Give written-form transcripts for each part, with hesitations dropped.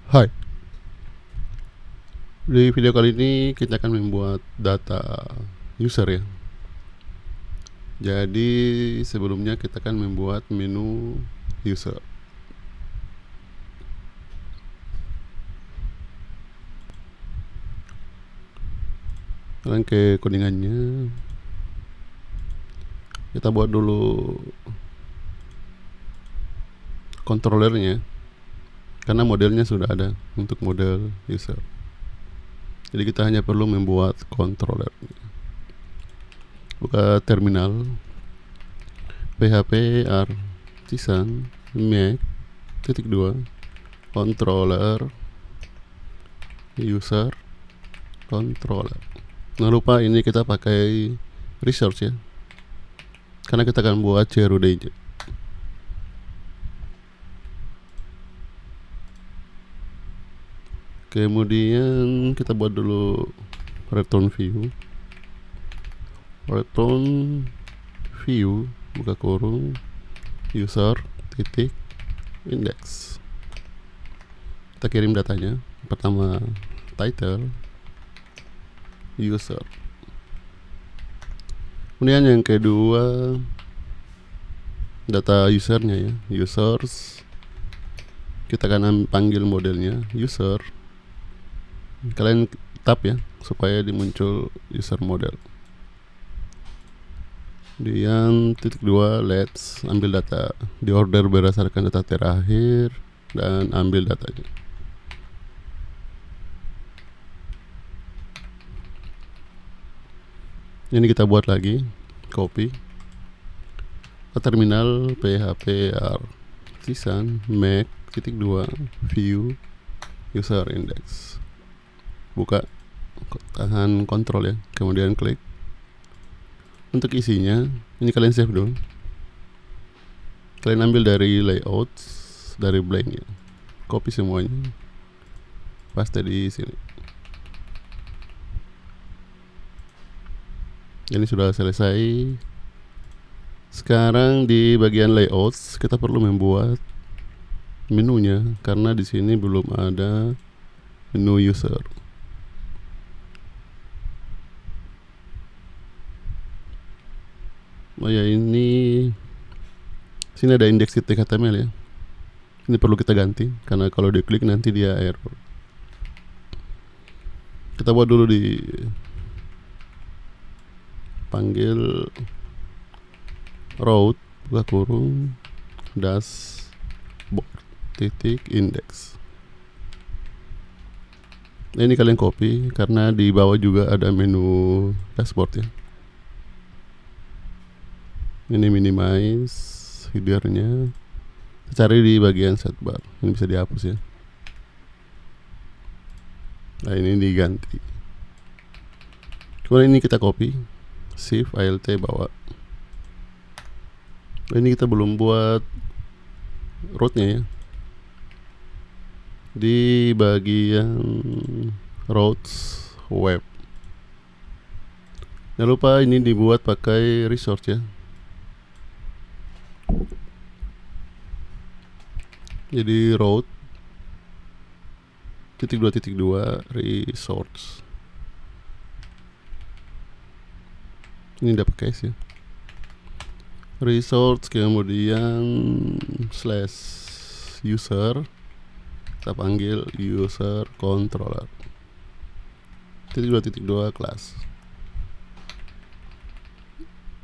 Hai, di video kali ini kita akan membuat data user ya. Jadi sebelumnya kita akan membuat menu user. Sekarang ke codingannya, kita buat dulu controllernya, karena modelnya sudah ada untuk model user. Jadi kita hanya perlu membuat controller. Buka terminal, php artisan make -2 controller user controller. Jangan lupa ini kita pakai resource ya, karena kita akan buat CRUD. Kemudian kita buat dulu return view buka kurung user titik index. Kita kirim datanya. Pertama title user, kemudian yang kedua data usernya ya, users. Kita akan panggil modelnya user. Kalian tap ya supaya dimuncul user model. Di yang -2 let's ambil data di order berdasarkan data terakhir dan ambil datanya. Ini kita buat lagi, copy ke terminal php artisan make -2 view user index. Buka, tahan kontrol ya, kemudian klik. Untuk isinya ini kalian save dulu. Kalian ambil dari layout, dari blank ya, copy semuanya, paste di sini. Ini sudah selesai. Sekarang di bagian layout kita perlu membuat menunya, karena di sini belum ada menu user. Oh ya, ini sini ada index.html ya. Ini perlu kita ganti karena kalau diklik nanti dia error. Kita buat dulu di panggil route buka kurung dashboard titik index. Nah, ini kalian copy karena di bawah juga ada menu dashboard ya. Ini minimize headernya, cari di bagian sidebar. Ini bisa dihapus ya. Nah, ini diganti. Kemudian ini kita copy, shift alt bawa. Nah, ini kita belum buat route-nya ya. Di bagian routes web, jangan lupa ini dibuat pakai resource ya. Jadi route -2 resource. Ini udah pakai sih. Resource kemudian slash user, kita panggil user controller -2 class.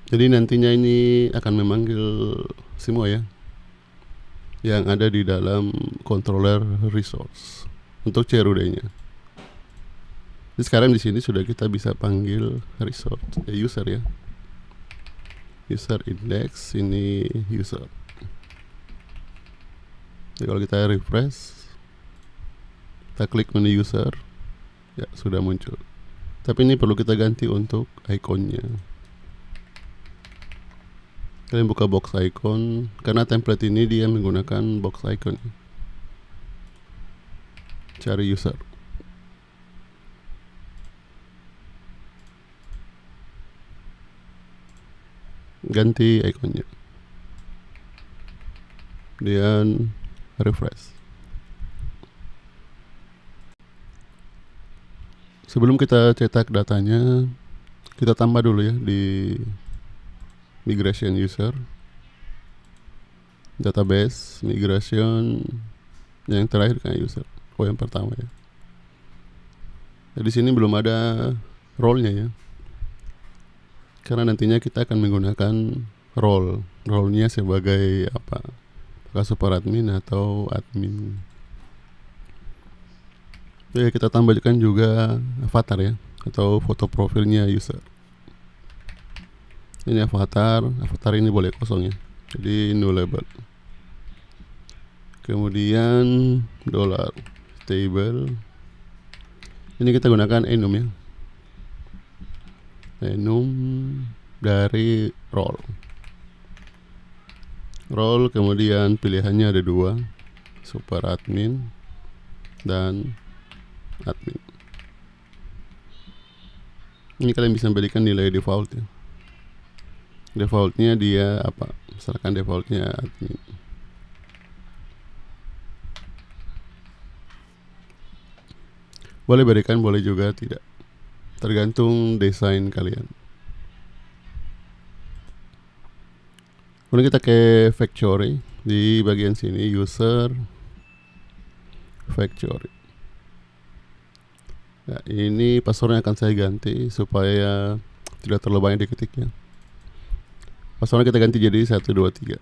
Jadi nantinya ini akan memanggil semua ya yang ada di dalam controller resource untuk CRUD-nya. Jadi sekarang di sini sudah kita bisa panggil resource user ya. User index, ini user. Jadi kalau kita refresh, kita klik menu user, ya sudah muncul. Tapi ini perlu kita ganti untuk ikonnya. Kalian buka box icon, karena template ini dia menggunakan box icon. Cari user. Ganti ikonnya. Kemudian refresh. Sebelum kita cetak datanya, kita tambah dulu ya di migration user, database, migration, yang terakhir kan user. Yang pertama ya. Di sini belum ada role-nya ya. Karena nantinya kita akan menggunakan role-nya sebagai apa? Apakah super admin atau admin. Ya, kita tambahkan juga avatar ya, atau foto profilnya user. Ini avatar ini boleh kosong ya, jadi nullable. Kemudian dollar table, ini kita gunakan enum ya, enum dari role. Kemudian pilihannya ada dua, super admin dan admin. Ini kalian bisa berikan nilai default ya. Defaultnya dia apa? Misalkan defaultnya admin. Boleh berikan, boleh juga tidak. Tergantung desain kalian. Kemudian kita ke factory. Di bagian sini user factory. Nah, ini passwordnya akan saya ganti supaya tidak terlalu banyak diketiknya. Passwordnya kita ganti jadi 123.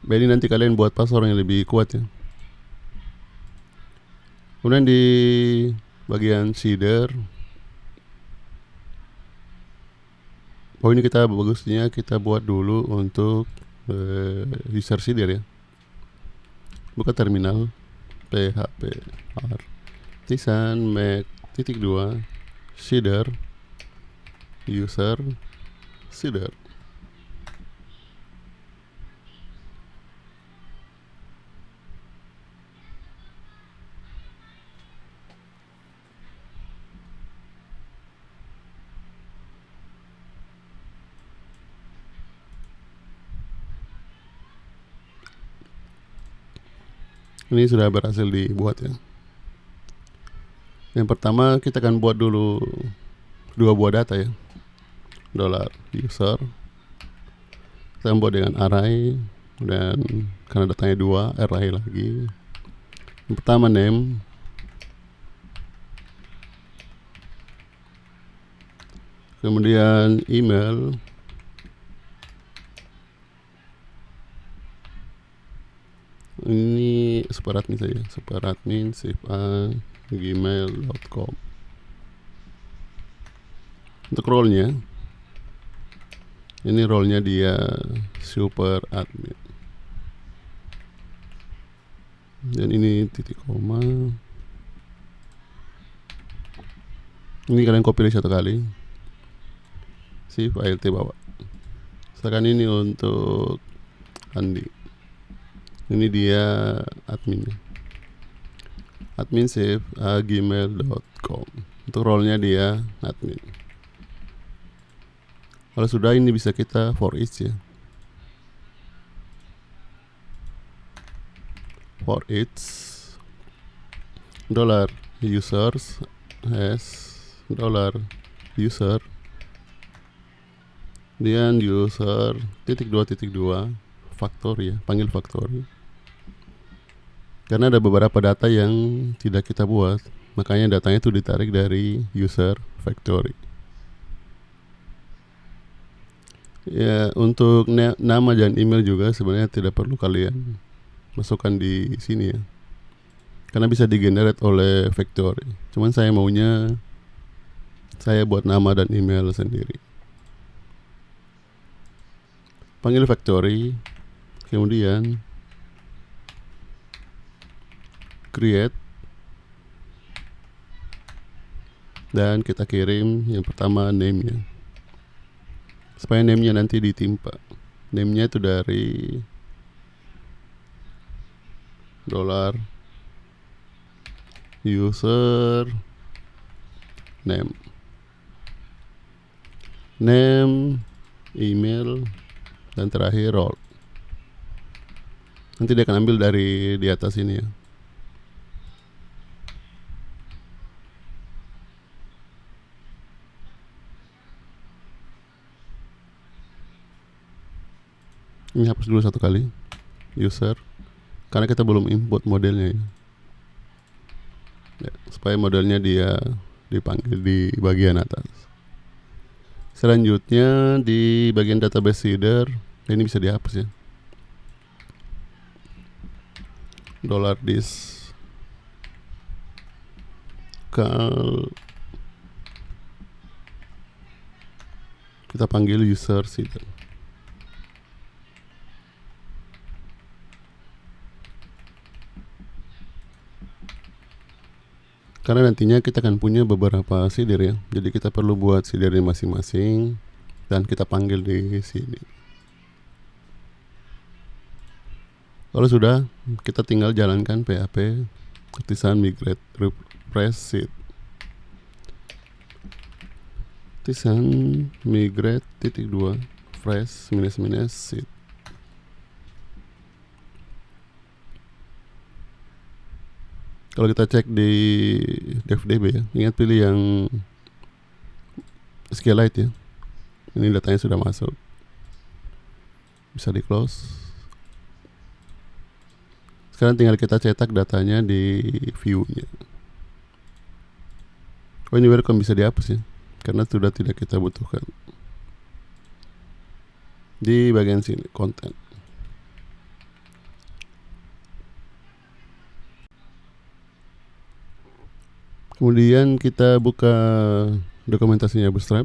Ini nanti kalian buat password yang lebih kuat ya. Kemudian di bagian seeder, ini kita bagusnya kita buat dulu untuk user seeder ya. Buka terminal php artisan make -2 seeder user seeder. Ini sudah berhasil dibuat ya. Yang pertama kita akan buat dulu 2 buah data ya. Dollar user, kita buat dengan array, dan karena datanya 2, array lagi. Yang pertama name, kemudian email, ini super admin saja, super admin gmail.com. Untuk role-nya, ini role-nya dia super admin, dan ini titik koma. Ini kalian copy satu kali, save alt bawah. Sekarang ini untuk Andi, ini dia admin, admin save gmail.com. Untuk role-nya dia admin. Kalau sudah, ini bisa kita for each ya. For each dollar users has dollar user, dan user -2 factory ya, panggil factory. Karena ada beberapa data yang tidak kita buat, makanya datanya itu ditarik dari user factory. Ya, untuk nama dan email juga sebenarnya tidak perlu kalian masukkan di sini ya, karena bisa digenerate oleh factory. Cuman saya maunya saya buat nama dan email sendiri. Panggil factory, kemudian create, dan kita kirim yang pertama name-nya, supaya name-nya nanti ditimpa. Name-nya itu dari dollar user name, email, dan terakhir role. Nanti dia akan ambil dari di atas ini ya. Ini hapus dulu satu kali user, karena kita belum input modelnya ya, supaya modelnya dia dipanggil di bagian atas. Selanjutnya di bagian database header, ini bisa dihapus ya. $this kita panggil user header. Karena nantinya kita akan punya beberapa seeder ya, jadi kita perlu buat seedernya masing-masing dan kita panggil di sini. Kalau sudah, kita tinggal jalankan PHP artisan migrate refresh seed. Artisan migrate -2 fresh - seed. Kalau kita cek di DevDB ya, ingat pilih yang SQLite ya. Ini datanya sudah masuk. Bisa di close. Sekarang tinggal kita cetak datanya di view-nya. Oh, ini welcome bisa dihapus ya, karena sudah tidak kita butuhkan. Di bagian sini, content. Kemudian kita buka dokumentasinya Bootstrap.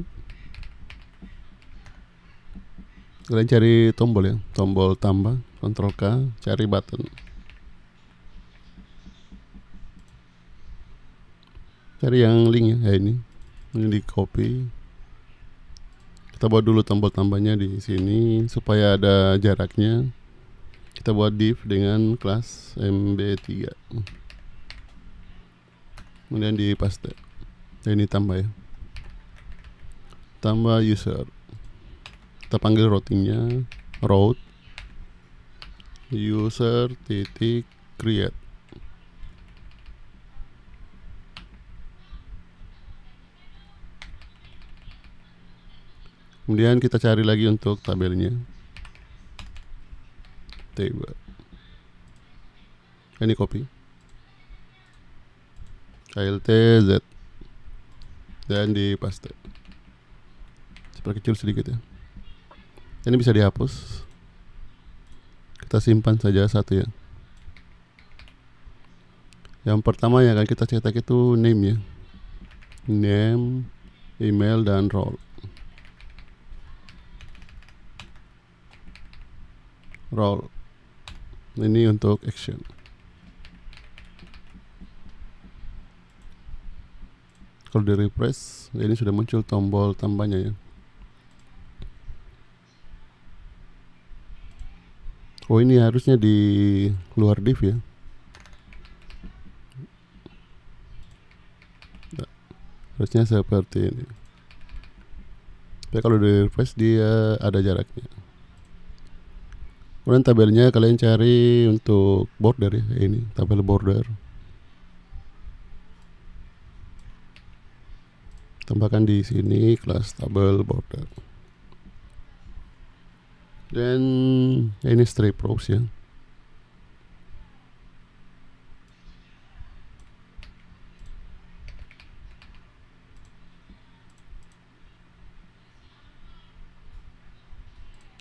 Kalian cari tombol ya, tombol tambah, Ctrl K, cari button. Cari yang link ya, ini di copy. Kita buat dulu tombol tambahnya di sini supaya ada jaraknya. Kita buat div dengan kelas MB3. Kemudian di paste. Nah, ini tambah ya. Tambah user. Kita panggil routingnya route user titik create. Kemudian kita cari lagi untuk tabelnya. Table. Ini copy. KLT Z dan di paste. Diperkecil sedikit ya. Ini bisa dihapus. Kita simpan saja satu ya. Yang pertama yang akan kita cetak itu name ya. Name, email, dan role. Role. Ini untuk action. Kalau di refresh, ini sudah muncul tombol tambahnya ya. Oh, ini harusnya di luar div ya. Nah, harusnya seperti ini. Tapi kalau di refresh dia ada jaraknya. Kemudian tabelnya kalian cari untuk border ya, ini tabel border. Tambahkan di sini kelas tabel border. Dan ini strip rows ya.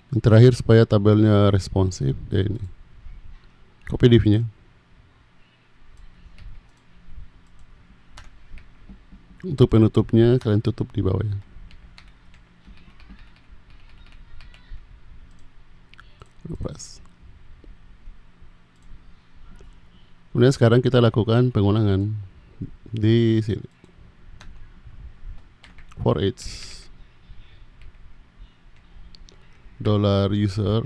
Yang terakhir supaya tabelnya responsif ya, ini copy div-nya. Untuk penutupnya kalian tutup di bawah ya. Lepas. Kemudian sekarang kita lakukan pengulangan di sini. For each $user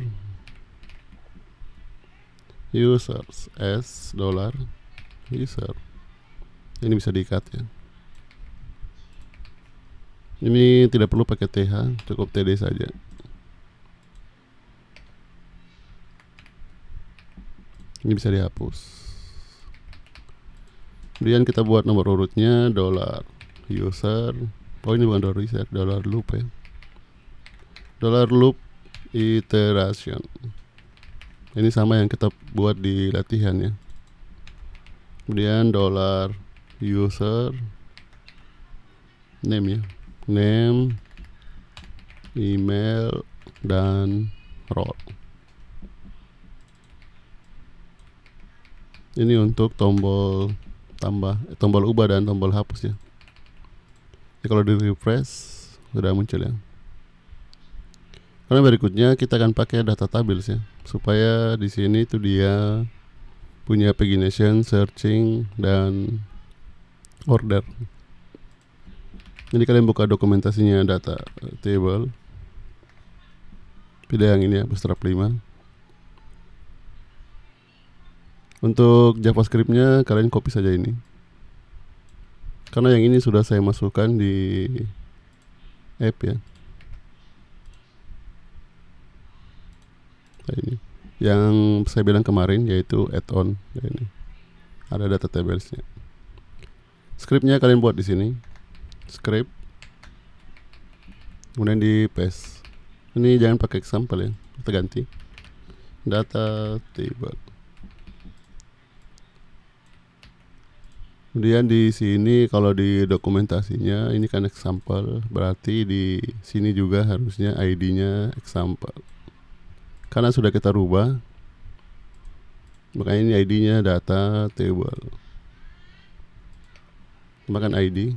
users as $user. Ini bisa di-cut ya. Ini tidak perlu pakai TH, cukup TD saja. Ini bisa dihapus. Kemudian kita buat nomor urutnya $user. Oh, ini bukan $user, $loop ya. $loop iteration. Ini sama yang kita buat di latihan ya. Kemudian $user name ya, name, email, dan role. Ini untuk tombol tambah, tombol ubah dan tombol hapus ya. Jadi kalau di refresh sudah muncul ya. Karena berikutnya kita akan pakai data tables ya, supaya di sini tuh dia punya pagination, searching, dan order. Jadi kalian buka dokumentasinya data table, pilih yang ini ya, Bootstrap 5. Untuk JavaScript-nya kalian copy saja ini, karena yang ini sudah saya masukkan di app ya. Nah, ini yang saya bilang kemarin, yaitu add-on. Nah, ini ada data tablesnya. Scriptnya kalian buat di sini, script, kemudian di paste. Ini jangan pakai example ya, kita ganti data table. Kemudian di sini kalau di dokumentasinya ini kan example, berarti di sini juga harusnya ID-nya example. Karena sudah kita rubah, makanya ini ID-nya data table. Tambahkan ID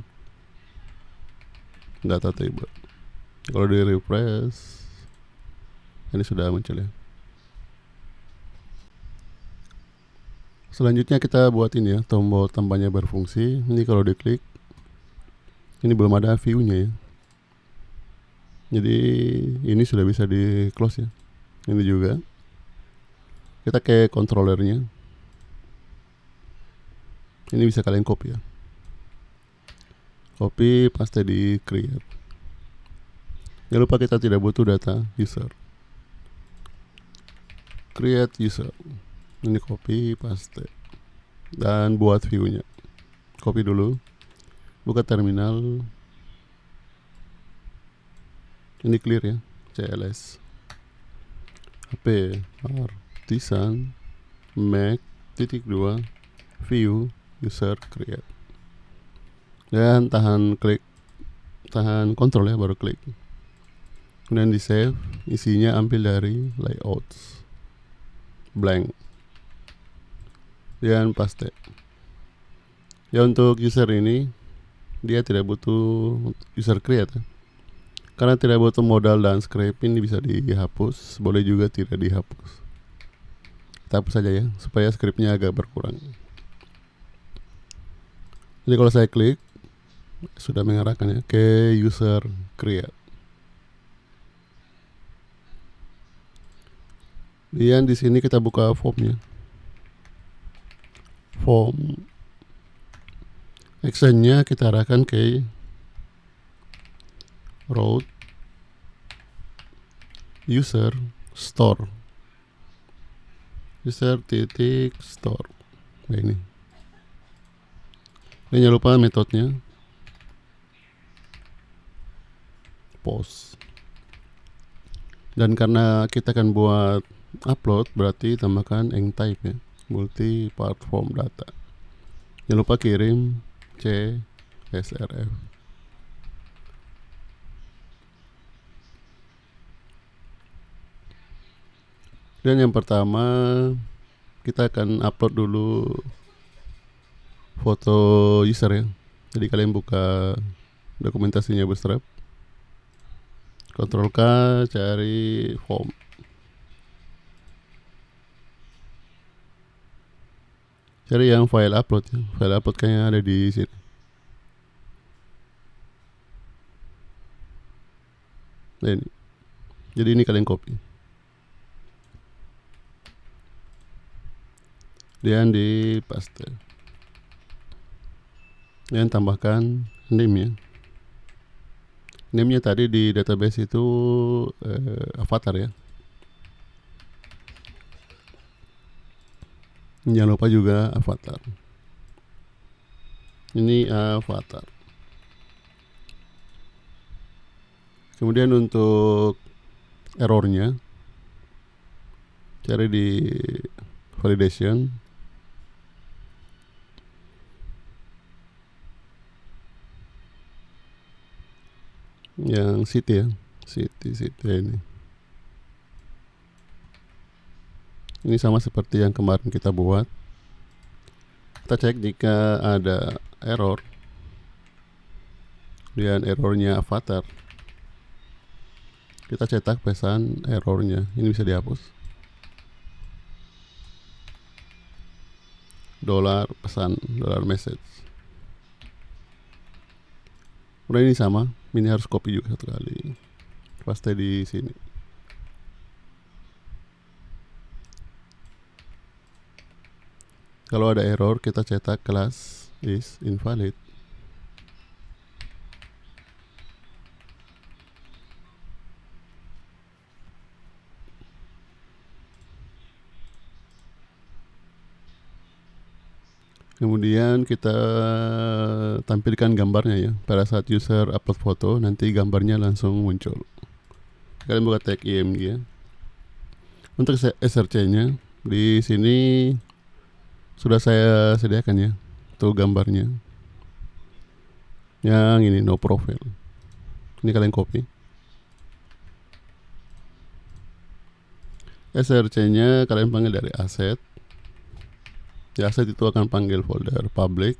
data table. Kalau di refresh, ini sudah muncul ya. Selanjutnya kita buat ini ya, tombol tambahnya berfungsi. Ini kalau diklik, ini belum ada view-nya ya. Jadi ini sudah bisa di close ya. Ini juga kita ke controllernya. Ini bisa kalian copy ya, copy paste di create. Jangan lupa kita tidak butuh data user. Create user, ini copy paste dan buat view-nya. Copy dulu, buka terminal, ini clear ya, cls hp artisan mac -2 view user create, dan tahan kontrol ya, baru klik. Kemudian di save, isinya ambil dari layouts, blank, dan paste ya. Untuk user ini dia tidak butuh user create ya, karena tidak butuh modal dan script. Ini bisa dihapus, boleh juga tidak dihapus. Kita hapus saja ya, supaya scriptnya agak berkurang. Jadi kalau saya klik, sudah mengarahkan ya ke user create. Dan di sini kita buka formnya. Form actionnya kita arahkan ke route user store, user titik store. Nah, ini jangan lupa metodenya post. Dan karena kita akan buat upload, berarti tambahkan type ya, multi part form data. Jangan lupa kirim CSRF. Dan yang pertama kita akan upload dulu foto user ya. Jadi kalian buka dokumentasinya Bootstrap, Ctrl K, cari form. Cari yang file upload ya. File upload kayaknya ada di sini. Nah, ini. Jadi ini kalian copy. Dan di paste. Dan tambahkan name ya. Name-nya tadi di database itu avatar ya. Jangan lupa juga avatar. Ini avatar. Kemudian untuk errornya, Cari di validation, yang city ya, city ini sama seperti yang kemarin kita buat. Kita cek jika ada error, dan errornya avatar, kita cetak pesan errornya. Ini bisa dihapus. Dolar pesan, dolar message. Udah, ini sama. Ini harus copy juga satu kali. Paste di sini. Kalau ada error, kita cetak class is invalid. Kemudian kita tampilkan gambarnya ya. Pada saat user upload foto, nanti gambarnya langsung muncul. Kalian buka tag img ya. Untuk src-nya di sini sudah saya sediakan ya, tuh gambarnya. Yang ini no profile. Ini kalian copy. src-nya kalian panggil dari asset. Di asset itu akan panggil folder public.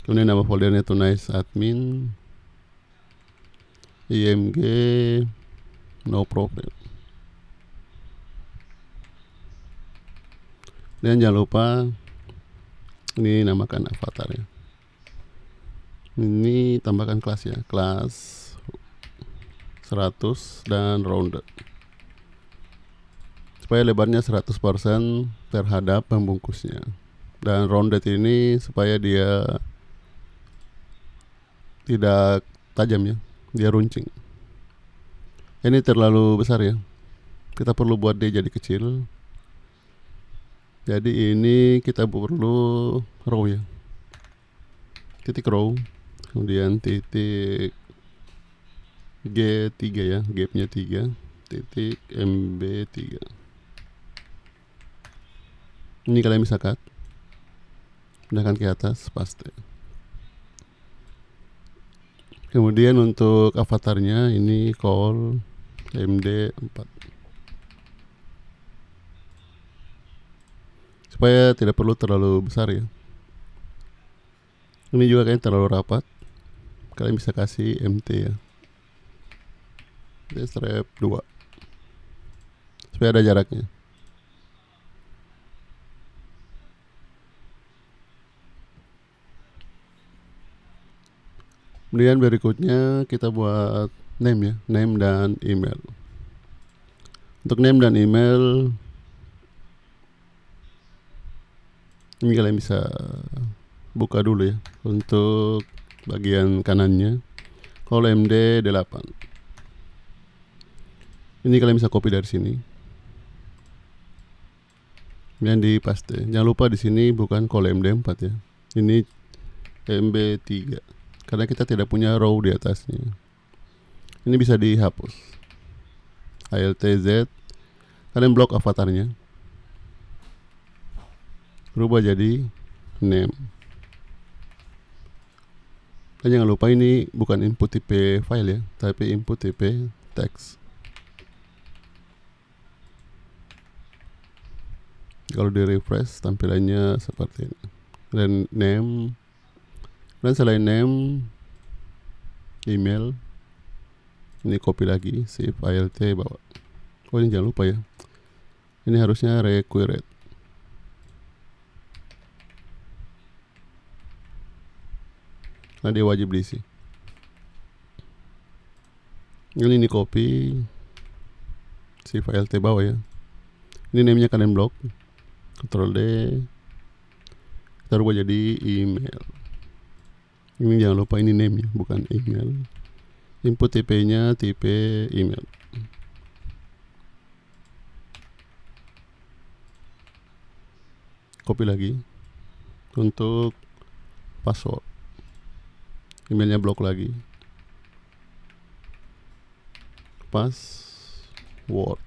Kemudian nama foldernya itu nice admin img no profile. Dan jangan lupa ini namakan avatar ya. Ini tambahkan kelas ya, kelas 100 dan rounded, supaya lebarnya 100% terhadap pembungkusnya. Dan rounded ini supaya dia tidak tajam ya, dia runcing. Ini terlalu besar ya, kita perlu buat dia jadi kecil. Jadi ini kita perlu row ya, titik row, kemudian titik G3 ya, gapnya 3, titik MB3. Ini kalian bisa cut, pindahkan ke atas, paste. Kemudian untuk avatarnya ini call MD4, supaya tidak perlu terlalu besar ya. Ini juga kayaknya terlalu rapat, kalian bisa kasih MT ya, strap 2, supaya ada jaraknya. Kemudian berikutnya kita buat name ya, name dan email. Untuk name dan email ini kalian bisa buka dulu ya. Untuk bagian kanannya kolom MD8. Ini kalian bisa copy dari sini. Kemudian di paste. Jangan lupa di sini bukan kolom MD4 ya. Ini MB3. Karena kita tidak punya row di atasnya. Ini bisa dihapus. ALTZ. Kalian blok avatarnya. Berubah jadi name. Dan jangan lupa ini bukan input tipe file ya, tapi input tipe text. Kalau di refresh tampilannya seperti ini. Dan name, dan selain name, email, ini copy lagi, save alt bawa. Oh ini jangan lupa ya, ini harusnya required. Nah dia wajib diisi. Ini copy, save alt bawah ya. Ini namenya kalian blok, Ctrl D, kita rubah jadi email. Ini jangan lupa ini name ya, bukan email. Input tipe-nya tipe email. Copy lagi. Untuk password, emailnya blok lagi. Password.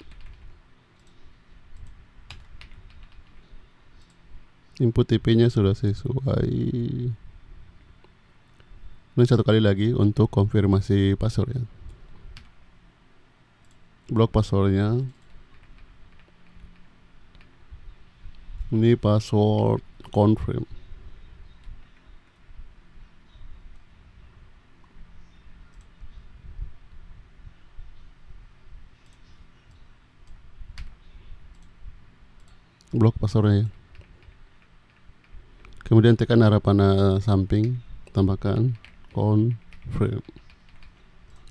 Input IP-nya sudah sesuai. Ini satu kali lagi untuk konfirmasi password ya. Blok passwordnya. Ini password confirm. Blok passwordnya ya. Kemudian tekan arah panah samping, tambahkan confirm.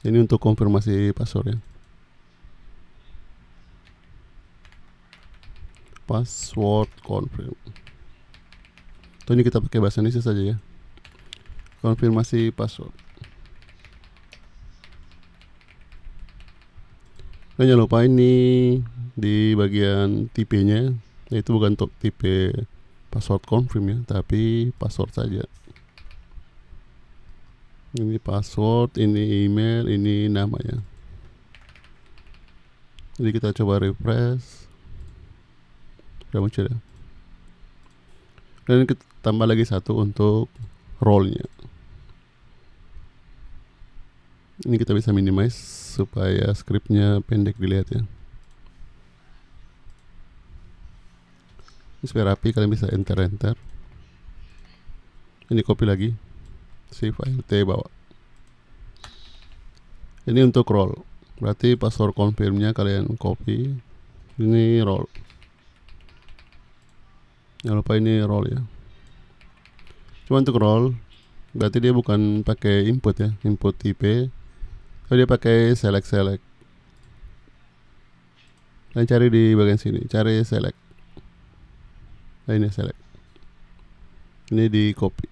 Ini untuk konfirmasi password ya. Password confirm. Atau ini kita pakai bahasa Indonesia saja ya. Konfirmasi password. Dan jangan lupa ini di bagian tipenya, yaitu bukan untuk tipe password confirm ya, tapi password saja. Ini password, ini email, ini namanya. Jadi kita coba refresh. Sudah muncul ya. Dan kita tambah lagi satu untuk role-nya. Ini kita bisa minimize supaya scriptnya pendek dilihat ya. Ini supaya rapi, kalian bisa enter. Ini copy lagi, save file T bawa. Ini untuk role, berarti password confirmnya kalian copy. Ini role. Jangan lupa ini role ya. Cuma untuk role, berarti dia bukan pakai input ya, input IP. Kalau dia pakai select. Kalian cari di bagian sini, cari select. Nah, ini select. Ini di copy.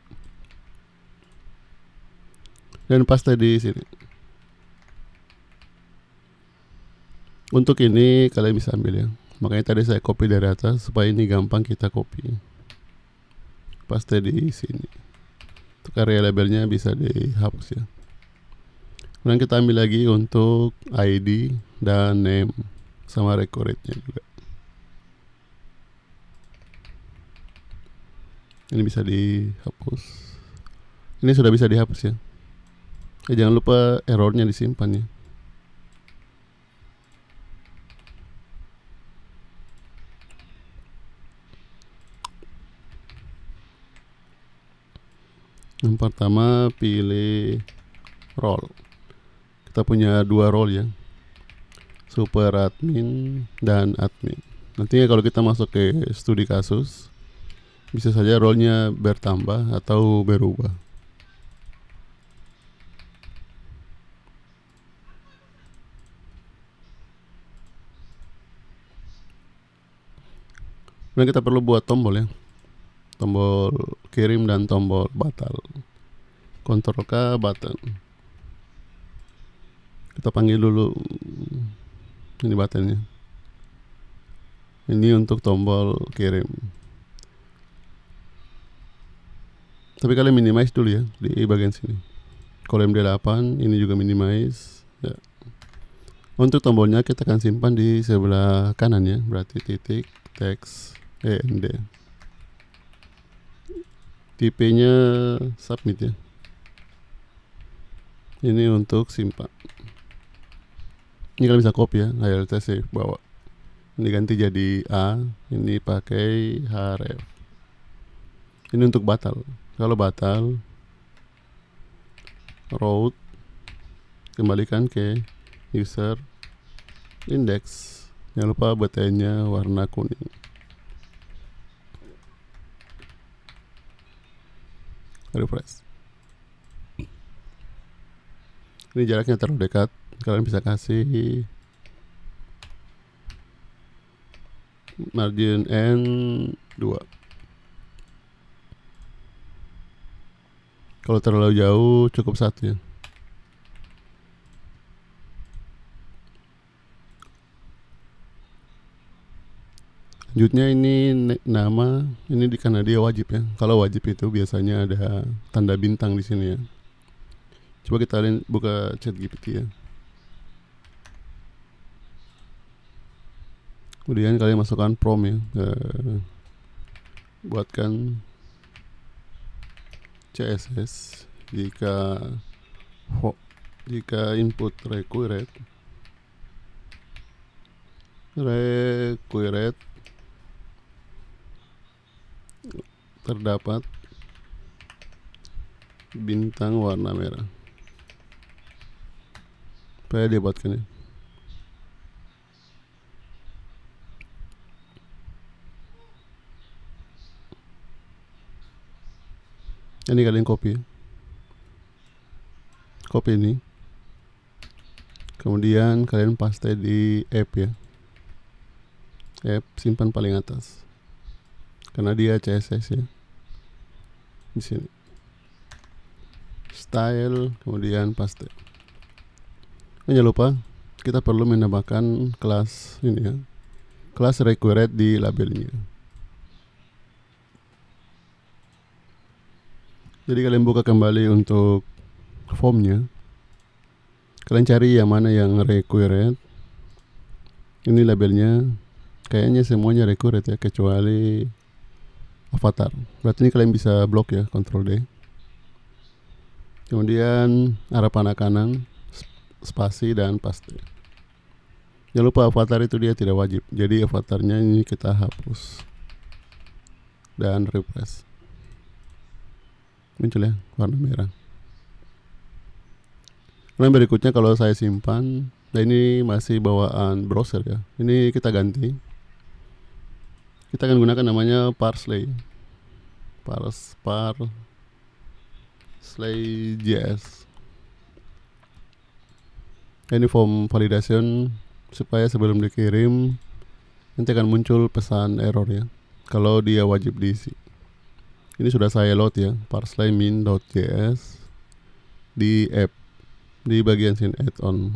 Dan paste di sini. Untuk ini kalian bisa ambil ya. Makanya tadi saya copy dari atas supaya ini gampang kita copy. Paste di sini. Untuk area labelnya bisa dihapus ya. Kemudian kita ambil lagi untuk ID dan name sama record rate-nya juga. Ini bisa dihapus. Ini sudah bisa dihapus ya. Jangan lupa errornya disimpan ya. Yang pertama pilih role. Kita punya dua role ya, super admin dan admin. Nantinya kalau kita masuk ke studi kasus, bisa saja role-nya bertambah atau berubah. Nah, kita perlu buat tombol ya, tombol kirim dan tombol batal. Ctrl K button. Kita panggil dulu ini buttonnya. Ini untuk tombol kirim. Tapi kalian minimize dulu ya di bagian sini. Kolom D8 ini juga minimize ya. Untuk tombolnya kita akan simpan di sebelah kanan ya, berarti titik teks END. Tipenya submit ya. Ini untuk simpan. Ini kalian bisa copy ya, Alt save bawa. Ini ganti jadi A, ini pakai href. Ini untuk batal. Kalau batal, route kembalikan ke user index. Jangan lupa buttonnya warna kuning. Refresh. Ini jaraknya terlalu dekat, kalian bisa kasih margin N 2. Kalau terlalu jauh cukup 1 ya. Selanjutnya ini nama, ini karena dia wajib ya. Kalau wajib itu biasanya ada tanda bintang di sini ya. Coba kita buka ChatGPT ya. Kemudian kalian masukkan prompt ya. buatkan CSS. Jika input required terdapat bintang warna merah, supaya dia buatkan ya. Ini kalian copy ini, kemudian kalian paste di app ya. App simpan paling atas karena dia CSS ya. Di sini style, kemudian paste. Jangan lupa kita perlu menambahkan kelas ini ya, kelas required di labelnya. Jadi kalian buka kembali untuk formnya, kalian cari yang mana yang required. Ini labelnya kayaknya semuanya required ya, kecuali avatar. Berarti ini kalian bisa blok ya, Ctrl D. Kemudian arah panah kanan, spasi dan paste. Jangan lupa avatar itu dia tidak wajib, jadi avatarnya ini kita hapus dan refresh. Muncul ya warna merah. Nah, berikutnya kalau saya simpan, nah ini masih bawaan browser ya. Ini kita ganti. Kita akan gunakan namanya Parsley.js. Ini form validation supaya sebelum dikirim nanti akan muncul pesan error ya, kalau dia wajib diisi. Ini sudah saya load ya, parsley.min.js di app, di bagian sini add-on.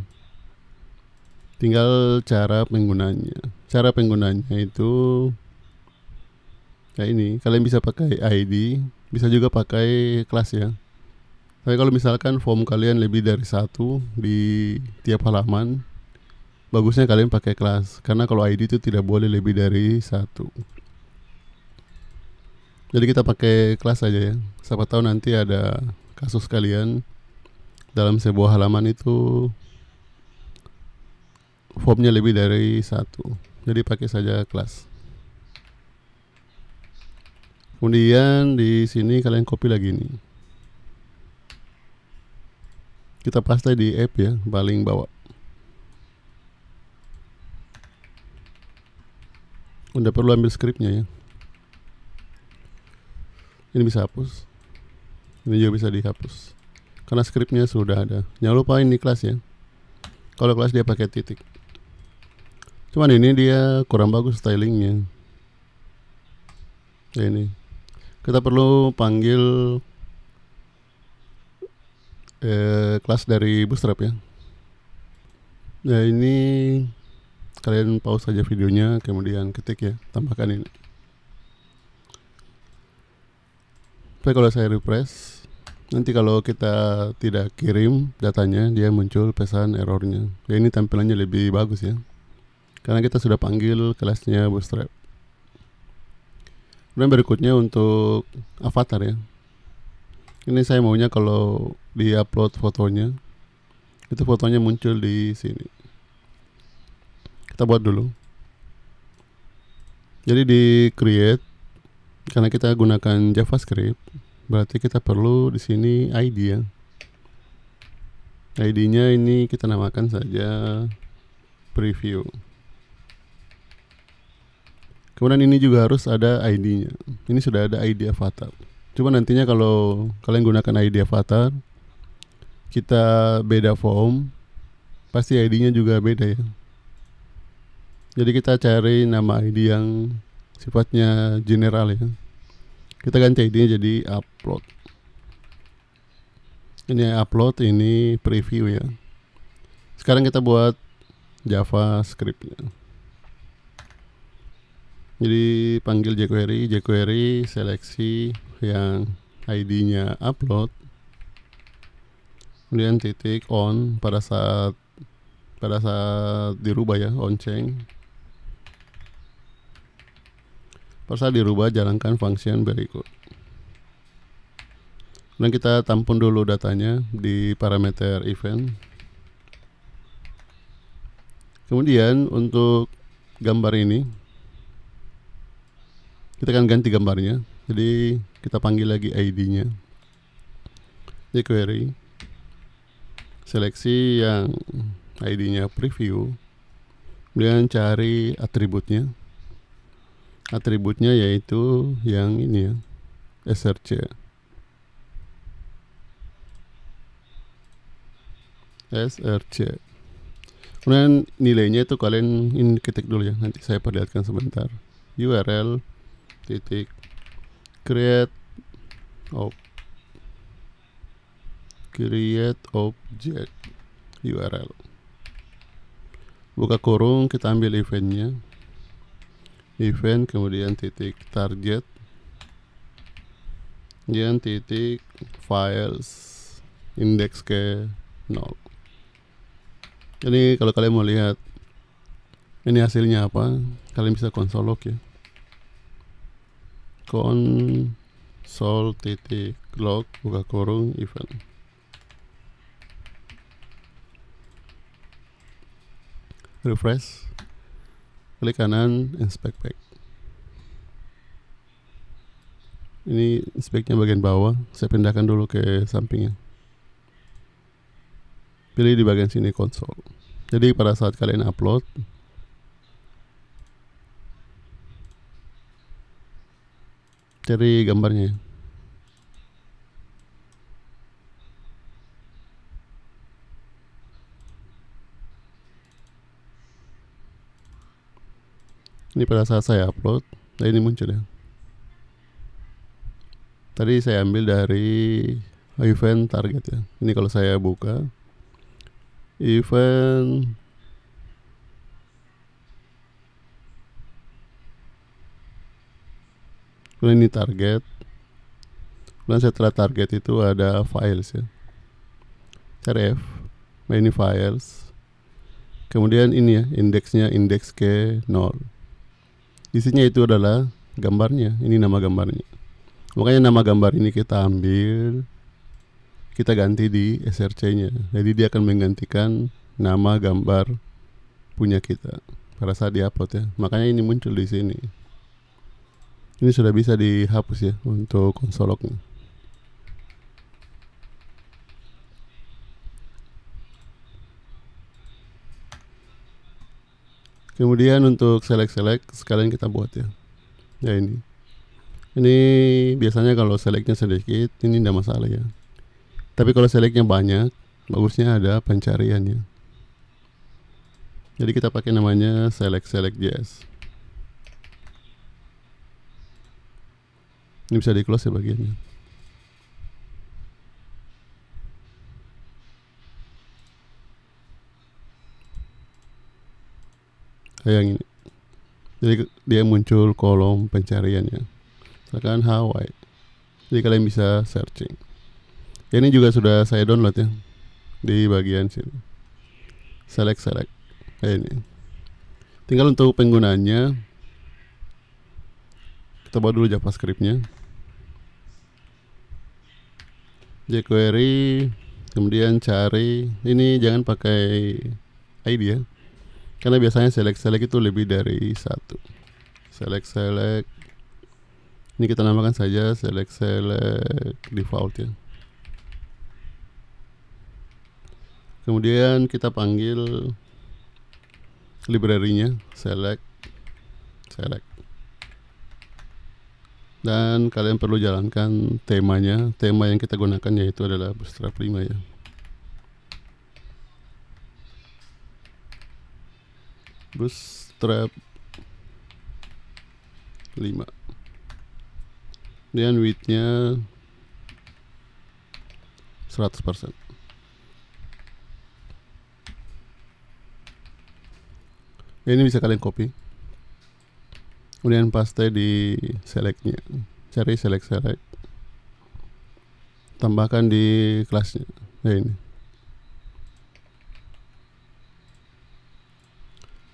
Tinggal cara penggunanya. Cara penggunanya itu kayak ini. Kalian bisa pakai ID, bisa juga pakai kelas ya. Tapi kalau misalkan form kalian lebih dari satu di tiap halaman, bagusnya kalian pakai kelas, karena kalau ID itu tidak boleh lebih dari satu. Jadi kita pakai kelas saja ya. Siapa tahu nanti ada kasus kalian dalam sebuah halaman itu formnya lebih dari satu. Jadi pakai saja kelas. Kemudian di sini kalian copy lagi nih. Kita paste di app ya, paling bawah. Udah perlu ambil scriptnya ya. Ini bisa hapus. Ini juga bisa dihapus karena scriptnya sudah ada. Jangan lupa ini kelas ya. Kalau kelas dia pakai titik. Cuman ini dia kurang bagus stylingnya. Ya ini. Kita perlu panggil kelas dari Bootstrap ya. Nah ini kalian pause saja videonya, kemudian ketik ya, tambahkan ini. Tapi kalau saya refresh, nanti kalau kita tidak kirim datanya, dia muncul pesan errornya. Ya ini tampilannya lebih bagus ya, karena kita sudah panggil kelasnya Bootstrap. Kemudian berikutnya untuk avatar ya. Ini saya maunya kalau di-upload fotonya, itu fotonya muncul di sini. Kita buat dulu. Jadi di create, karena kita gunakan JavaScript, berarti kita perlu di sini ID ya. ID-nya ini kita namakan saja preview. Kemudian ini juga harus ada ID-nya. Ini sudah ada ID avatar. Cuma nantinya kalau kalian gunakan ID avatar, kita beda form, pasti ID-nya juga beda ya. Jadi kita cari nama ID yang sifatnya general ya. Kita ganti ID-nya jadi upload. Ini upload, ini preview ya. Sekarang kita buat JavaScript-nya. Jadi panggil jQuery seleksi yang ID-nya upload. Kemudian titik on pada saat dirubah ya, on change. Pada saat dirubah, jalankan function berikut. Dan kita tampung dulu datanya di parameter event. Kemudian untuk gambar ini kita akan ganti gambarnya. Jadi kita panggil lagi ID-nya. jQuery, seleksi yang ID-nya preview, kemudian cari atributnya. Atributnya yaitu yang ini ya, src. src. Kemudian nilainya itu kalian ini ketik dulu ya, nanti saya perlihatkan sebentar. URL titik create object URL, buka kurung, kita ambil eventnya, event, kemudian titik target, kemudian titik files, indeks ke 0. Jadi kalau kalian mau lihat ini hasilnya apa, kalian bisa console log ya, console titik log, buka kurung, event. Refresh, klik kanan, inspect back. Ini inspeknya bagian bawah, saya pindahkan dulu ke sampingnya. Pilih di bagian sini console. Jadi pada saat kalian upload, cari gambarnya. Ini pada saat saya upload, nah ini muncul ya. Tadi saya ambil dari event target ya. Ini kalau saya buka event kemudian ini target, kemudian setelah target itu ada files ya, cari F, nah ini files, kemudian ini ya indeksnya, indeks ke 0. Isinya itu adalah gambarnya, ini nama gambarnya. Makanya nama gambar ini kita ambil, kita ganti di src-nya. Jadi dia akan menggantikan nama gambar punya kita pada saat di-upload ya. Makanya ini muncul di sini. Ini sudah bisa dihapus ya untuk console log-nya. Kemudian untuk select sekalian kita buat ya. Ya ini. Ini biasanya kalau selectnya sedikit ini tidak masalah ya. Tapi kalau selectnya banyak, bagusnya ada pencariannya. Jadi kita pakai namanya select.js. Ini bisa di close ya bagiannya. Kayak yang ini. Jadi dia muncul kolom pencariannya. Misalkan Hawaii. Jadi kalian bisa searching. Ini juga sudah saya download ya di bagian sini. Select. Kayak ini. Tinggal untuk penggunaannya kita buat dulu JavaScript-nya. jQuery, kemudian cari, ini jangan pakai ID ya, karena biasanya select itu lebih dari satu. Select, ini kita namakan saja select default ya. Kemudian kita panggil library-nya select. Dan kalian perlu jalankan temanya. Tema yang kita gunakan yaitu adalah Bootstrap 5 ya. Bootstrap 5. Dan width-nya 100%. Ini bisa kalian copy, kemudian paste di select-nya. Cari select, tambahkan di kelasnya. Nah ini.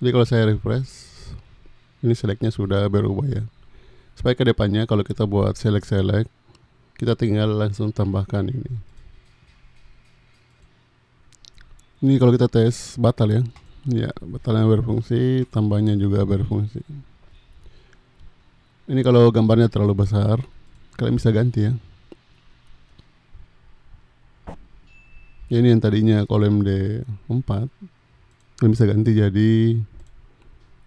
Jadi kalau saya refresh, ini select-nya sudah berubah ya. Supaya ke depannya kalau kita buat select, kita tinggal langsung tambahkan ini. Ini kalau kita tes batal ya. Ya, batalnya berfungsi, tambahnya juga berfungsi. Ini kalau gambarnya terlalu besar, kalian bisa ganti ya. Ya, ini yang tadinya kolom D4, kalian bisa ganti jadi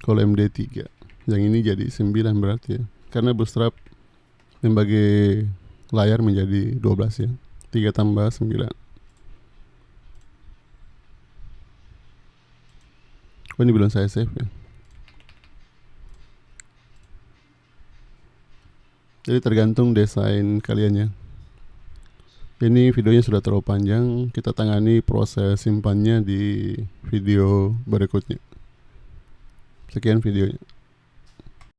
kolom D3. Yang ini jadi 9 berarti ya. Karena Bootstrap membagi layar menjadi 12 ya. 3 tambah 9. Oh, ini belum saya save ya. Jadi tergantung desain kalian ya. Ini videonya sudah terlalu panjang, kita tangani proses simpannya di video berikutnya. Sekian videonya.